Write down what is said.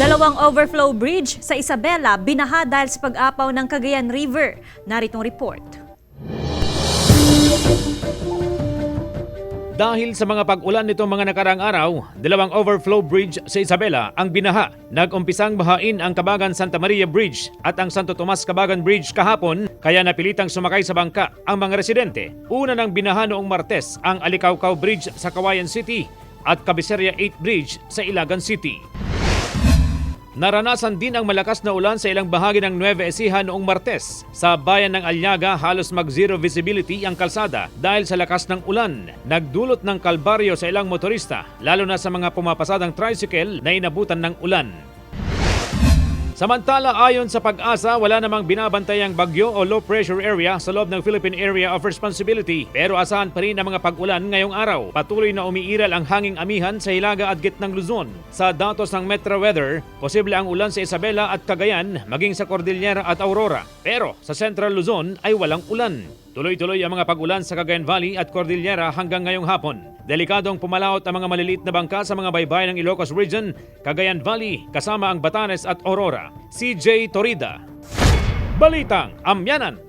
Dalawang overflow bridge sa Isabela binaha dahil sa pag-apaw ng Cagayan River. Naritong report. Dahil sa mga pag-ulan nitong mga nakaraang araw, dalawang overflow bridge sa Isabela ang binaha. Nag-umpisang bahain ang Cabagan Santa Maria Bridge at ang Santo Tomas Cabagan Bridge kahapon, kaya napilitang sumakay sa bangka ang mga residente. Una nang binaha noong Martes ang Alicaucao Bridge sa Cauayan City at Cabeceria 8 Bridge sa Ilagan City. Naranasan din ang malakas na ulan sa ilang bahagi ng Nueva Ecija noong Martes. Sa bayan ng Aliaga, halos mag-zero visibility ang kalsada dahil sa lakas ng ulan. Nagdulot ng kalbaryo sa ilang motorista, lalo na sa mga pumapasadang tricycle na inabutan ng ulan. Samantala, ayon sa Pag-asa, wala namang binabantayang bagyo o low pressure area sa loob ng Philippine Area of Responsibility. Pero asahan pa rin ang mga pag-ulan ngayong araw. Patuloy na umiiral ang hanging amihan sa Hilaga at gitnang Luzon. Sa datos ng Metro Weather, posible ang ulan sa Isabela at Cagayan, maging sa Cordillera at Aurora. Pero sa Central Luzon ay walang ulan. Tuloy-tuloy ang mga pag-ulan sa Cagayan Valley at Cordillera hanggang ngayong hapon. Delikadong pumalaot ang mga maliliit na bangka sa mga baybayin ng Ilocos Region, Cagayan Valley, kasama ang Batanes at Aurora. CJ Torida, Balitang Amyanan.